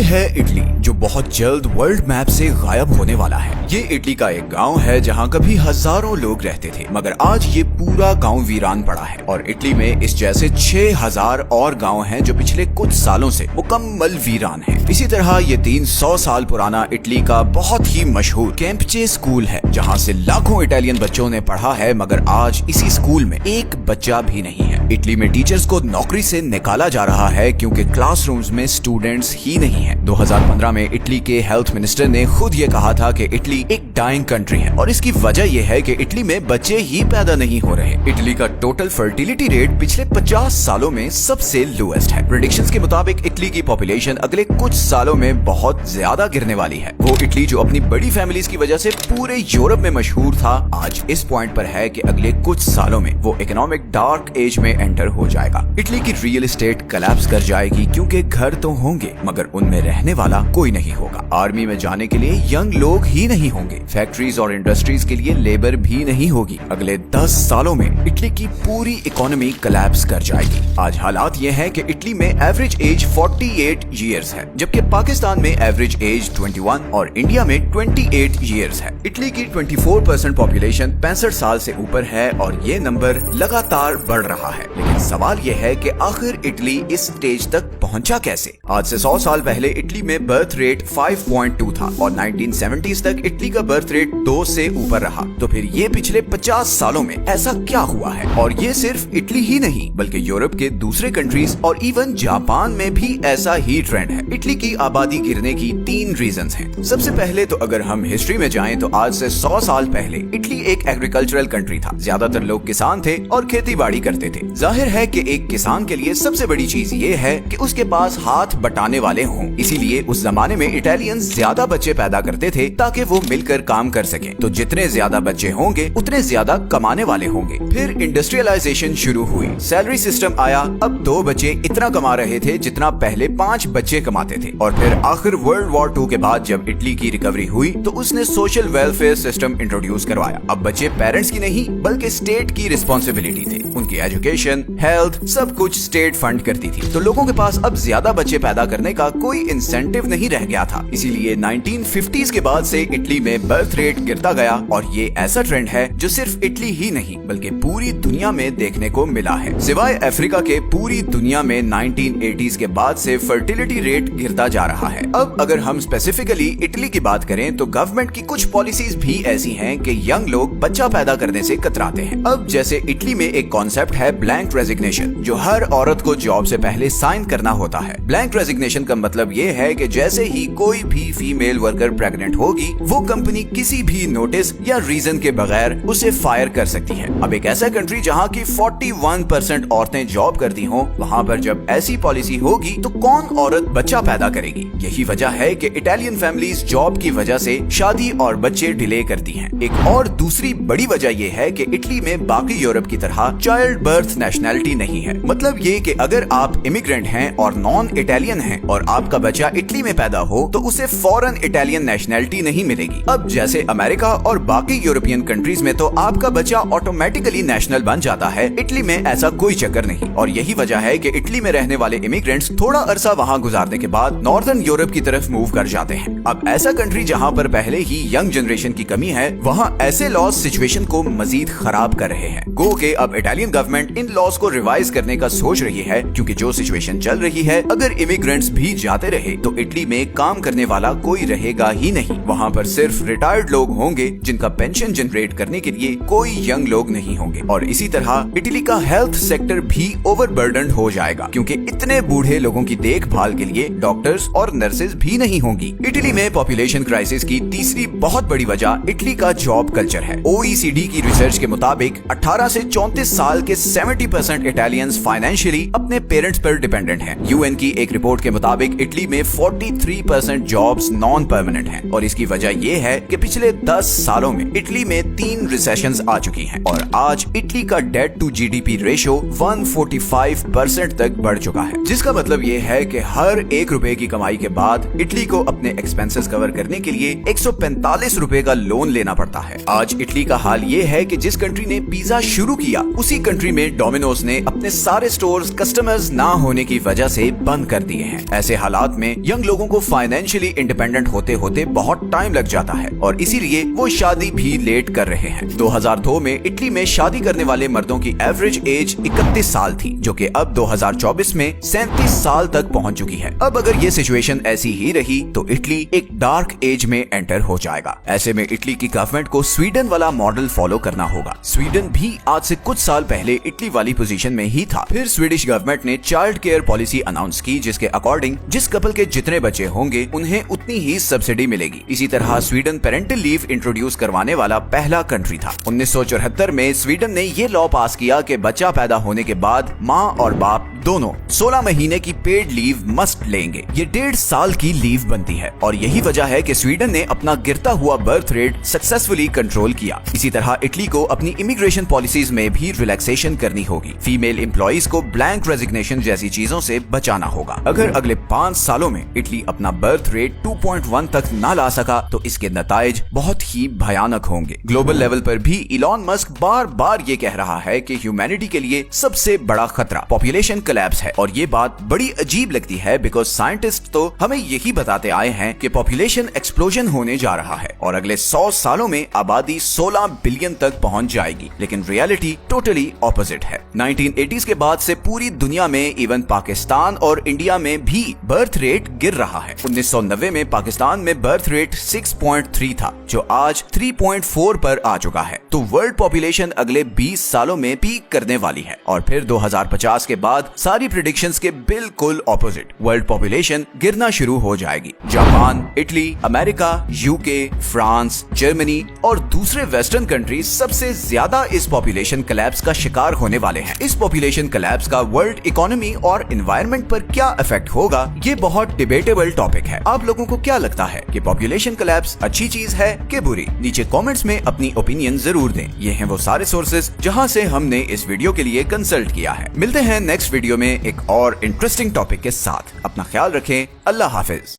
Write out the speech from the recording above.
है इटली, जो बहुत जल्द वर्ल्ड मैप से गायब होने वाला है। ये इटली का एक गांव है जहां कभी हजारों लोग रहते थे, मगर आज ये पूरा गांव वीरान पड़ा है। और इटली में इस जैसे 6000 और गांव हैं जो पिछले कुछ सालों से मुकम्मल वीरान हैं। इसी तरह ये 300 साल पुराना इटली का बहुत ही मशहूर कैंपचे स्कूल है, जहां से लाखों इटालियन बच्चों ने पढ़ा है, मगर आज इसी स्कूल में एक बच्चा भी नहीं है। इटली में टीचर्स को नौकरी से निकाला जा रहा है क्योंकि क्लासरूम्स में स्टूडेंट्स ही नहीं है। 2015 में इटली के हेल्थ मिनिस्टर ने खुद ये कहा था कि इटली एक डाइंग कंट्री है, और इसकी वजह यह है कि इटली में बच्चे ही पैदा नहीं हो रहे। इटली का टोटल फर्टिलिटी रेट पिछले 50 सालों में सबसे लोएस्ट है। प्रेडिक्शंस के मुताबिक इटली की पॉपुलेशन अगले कुछ सालों में बहुत ज्यादा गिरने वाली है। वो इटली जो अपनी बड़ी फैमिलीज की वजह से पूरे यूरोप में मशहूर था, आज इस पॉइंट पर है कि अगले कुछ सालों में वो इकोनॉमिक डार्क एज में एंटर हो जाएगा। इटली की रियल एस्टेट कोलैप्स कर जाएगी क्योंकि घर तो होंगे मगर उनमें रहने वाला कोई नहीं होगा। आर्मी में जाने के लिए यंग लोग ही नहीं होंगे। फैक्ट्रीज और इंडस्ट्रीज के लिए लेबर भी नहीं होगी। अगले 10 सालों में इटली की पूरी इकोनॉमी कोलैप्स कर जाएगी। आज हालात ये है कि इटली में एवरेज एज 48 इयर्स है, जबकि पाकिस्तान में एवरेज एज 21 और इंडिया में 28 इयर्स है। इटली की 24% पॉपुलेशन 65 साल से ऊपर है और ये नंबर लगातार बढ़ रहा है। लेकिन सवाल ये है कि आखिर इटली इस स्टेज तक पहुंचा कैसे? आज से 100 साल पहले इटली में बर्थ रेट 5.2 था और 1970s तक इटली का बर्थ रेट 2 से ऊपर रहा। तो फिर ये पिछले 50 सालों में ऐसा क्या हुआ है? और ये सिर्फ इटली ही नहीं बल्कि यूरोप के दूसरे कंट्रीज और इवन जापान में भी ऐसा ही ट्रेंड है। इटली की आबादी गिरने की 3 रीजंस हैं। सबसे पहले तो अगर हम हिस्ट्री में जाएं तो आज से 100 साल पहले इटली एक एग्रीकल्चरल कंट्री था। ज्यादातर लोग किसान थे और खेती बाड़ी करते थे। जाहिर है कि एक किसान के लिए सबसे बड़ी चीज ये है कि उसके पास हाथ बटाने वाले हों। इसीलिए उस जमाने में इटालियन ज्यादा बच्चे पैदा करते थे ताकि वो मिलकर काम कर सकें। तो जितने ज्यादा बच्चे होंगे उतने ज्यादा कमाने वाले होंगे। फिर इंडस्ट्रियलाइजेशन शुरू हुई, सैलरी सिस्टम आया। अब 2 बच्चे इतना कमा रहे थे जितना पहले 5 बच्चे कमाते थे। और फिर आखिर वर्ल्ड वॉर 2 के बाद जब इटली की रिकवरी हुई तो उसने सोशल वेलफेयर सिस्टम इंट्रोड्यूस करवाया। अब बच्चे पेरेंट्स की नहीं बल्कि स्टेट की रिस्पॉन्सिबिलिटी थे। उनकी एजुकेशन, हेल्थ सब कुछ स्टेट फंड करती थी। तो लोगों के पास अब ज्यादा बच्चे पैदा करने का कोई इंसेंटिव नहीं रह गया था। इसीलिए 1950s के बाद से इटली में बर्थ रेट गिरता गया और ये ऐसा ट्रेंड है जो सिर्फ इटली ही नहीं बल्कि पूरी दुनिया में देखने को मिला है। सिवाय अफ्रीका के पूरी दुनिया में 1980s के बाद से फर्टिलिटी रेट गिरता जा रहा है। अब अगर हम स्पेसिफिकली इटली की बात करें तो गवर्नमेंट की कुछ पॉलिसीज भी ऐसी हैं कि यंग लोग बच्चा पैदा करने से कतराते हैं। अब जैसे इटली में एक कॉन्सेप्ट है ब्लैंक रेजिग्नेशन, जो हर औरत को जॉब से पहले साइन करना होता है। ब्लैंक रेजिग्नेशन का मतलब ये है कि जैसे ही कोई भी फीमेल वर्कर प्रेग्नेंट होगी वो कंपनी किसी भी नोटिस या रीजन के बगैर उसे फायर कर सकती है। अब एक ऐसा कंट्री जहाँ की 41% औरतें जॉब करती हों, वहाँ पर जब ऐसी पॉलिसी होगी तो कौन औरत बच्चा पैदा करेगी? यही वजह है कि इटालियन फैमिलीज जॉब की वजह से शादी और बच्चे डिले करती हैं। एक और दूसरी बड़ी वजह यह है कि इटली में बाकी यूरोप की तरह चाइल्ड बर्थ नेशनैलिटी नहीं है। मतलब ये कि अगर आप इमिग्रेंट हैं और नॉन इटालियन हैं और आपका बच्चा इटली में पैदा हो तो उसे फौरन इटालियन नेशनैलिटी नहीं मिलेगी। अब जैसे अमेरिका और बाकी यूरोपियन कंट्रीज में तो आपका बच्चा ऑटोमेटिकली नेशनल बन जाता है। इटली में ऐसा कोई चक्कर नहीं, और यही वजह है कि इटली में रहने वाले इमिग्रेंट्स थोड़ा अरसा वहाँ गुजारने के बाद नॉर्दर्न यूरोप की तरफ मूव कर जाते हैं। अब ऐसा कंट्री जहाँ पर पहले ही यंग जनरेशन की कमी है, वहाँ ऐसे लॉज सिचुएशन को मजीद खराब कर रहे हैं। गो के अब इटालियन गवर्नमेंट इन लॉज को रिवाइज करने का सोच रही है, क्योंकि जो सिचुएशन चल रही है, अगर इमिग्रेंट्स भी जाते रहे तो इटली में काम करने वाला कोई रहेगा ही नहीं। वहाँ पर सिर्फ रिटायर्ड लोग होंगे जिनका पेंशन जनरेट करने के लिए कोई यंग लोग नहीं होंगे। और इसी तरह इटली का हेल्थ सेक्टर भी ओवरबर्डन्ड हो जाएगा, क्योंकि इतने बूढ़े लोगों की देखभाल के लिए डॉक्टर्स और नर्सेज भी नहीं होंगी। इटली में पॉपुलेशन क्राइसिस की तीसरी बहुत बड़ी वजह इटली का जॉब कल्चर है। OECD की रिसर्च के मुताबिक 18 से 34 साल के 70% इटालियंस फाइनेंशियली अपने पेरेंट्स पर डिपेंडेंट हैं। UN की एक रिपोर्ट के मुताबिक इटली में 43% जॉब्स नॉन परमानेंट हैं, और इसकी वजह यह है कि पिछले 10 सालों में इटली में 3 रिसेशंस आ चुकी हैं और आज इटली का डेट टू GDP रेशो 145% तक बढ़ चुका है, जिसका मतलब ये है कि हर 1 रुपए की कमाई के बाद इटली को अपने एक्सपेंसेस कवर करने के लिए 145 रुपए का लोन लेना पड़ता है। आज इटली का हाल ये है कि जिस कंट्री ने पिज्जा शुरू किया उसी कंट्री में डोमिनोज ने अपने सारे स्टोर्स कस्टमर्स ना होने की वजह से बंद कर दिए हैं। ऐसे हालात में में यंग लोगों को फाइनेंशियली इंडिपेंडेंट होते होते बहुत टाइम लग जाता है और इसीलिए वो शादी भी लेट कर रहे हैं। 2002 में इटली में शादी करने वाले मर्दों की एवरेज एज 31 साल थी, जो कि अब 2024 में 37 साल तक पहुंच चुकी है। अब अगर ये सिचुएशन ऐसी ही रही तो इटली एक डार्क एज में एंटर हो जाएगा। ऐसे में इटली की गवर्नमेंट को स्वीडन वाला मॉडल फॉलो करना होगा। स्वीडन भी आज से कुछ साल पहले इटली वाली पोजीशन में ही था। फिर स्वीडिश गवर्नमेंट ने चाइल्ड केयर पॉलिसी अनाउंस की, जिसके अकॉर्डिंग जिस कपल के जितने बच्चे होंगे उन्हें उतनी ही सब्सिडी मिलेगी। इसी तरह स्वीडन पेरेंटल लीव इंट्रोड्यूस करवाने वाला पहला कंट्री था। 1974 में स्वीडन ने ये लॉ पास किया कि बच्चा पैदा होने के बाद माँ और बाप दोनों 16 महीने की पेड लीव मस्ट लेंगे। ये 1.5 साल की लीव बनती है और यही वजह है कि स्वीडन ने अपना गिरता हुआ बर्थ रेट सक्सेसफुली कंट्रोल किया। इसी तरह इटली को अपनी इमिग्रेशन पॉलिसीज में भी रिलैक्सेशन करनी होगी। फीमेल एम्प्लॉइज को ब्लैंक रेजिग्नेशन जैसी चीजों से बचाना होगा। अगर अगले 5 सालों में इटली अपना बर्थ रेट 2.1 तक ना ला सका तो इसके नताइज बहुत ही भयानक होंगे। ग्लोबल लेवल पर भी इलॉन मस्क बार बार ये कह रहा है कि ह्यूमैनिटी के लिए सबसे बड़ा खतरा पॉपुलेशन कोलैप्स है और ये बात बड़ी अजीब लगती है बिकॉज साइंटिस्ट तो हमें यही बताते आए हैं कि पॉपुलेशन एक्सप्लोजन होने जा रहा है और अगले 100 सालों में आबादी 16 बिलियन तक पहुंच जाएगी। लेकिन रियलिटी टोटली ऑपोजिट है। 1980s के बाद से पूरी दुनिया में इवन पाकिस्तान और इंडिया में भी बर्थ रेट गिर रहा है। 1990 में पाकिस्तान में बर्थ रेट 6.3 था, जो आज 3.4 पर आ चुका है। तो वर्ल्ड पॉपुलेशन अगले 20 सालों में पीक करने वाली है और फिर 2050 के बाद सारी प्रेडिक्शंस के बिल्कुल ऑपोजिट, वर्ल्ड पॉपुलेशन गिरना शुरू हो जाएगी। Japan, Italy, America, UK, France, Germany और दूसरे वेस्टर्न कंट्रीज सबसे ज्यादा इस पॉपुलेशन कोलैप्स का शिकार होने वाले हैं। इस पॉपुलेशन कोलैप्स का वर्ल्ड इकोनॉमी और एनवायरनमेंट पर क्या इफेक्ट होगा, ये बहुत डिबेटेबल टॉपिक है। आप लोगों को क्या लगता है कि पॉपुलेशन कोलैप्स अच्छी चीज है कि बुरी? नीचे कमेंट्स में अपनी ओपिनियन जरूर दें। ये हैं वो सारे सोर्सेज जहां से हमने इस वीडियो के लिए कंसल्ट किया है। मिलते हैं नेक्स्ट वीडियो में एक और इंटरेस्टिंग टॉपिक के साथ। अपना ख्याल रखें। अल्लाह हाफिज।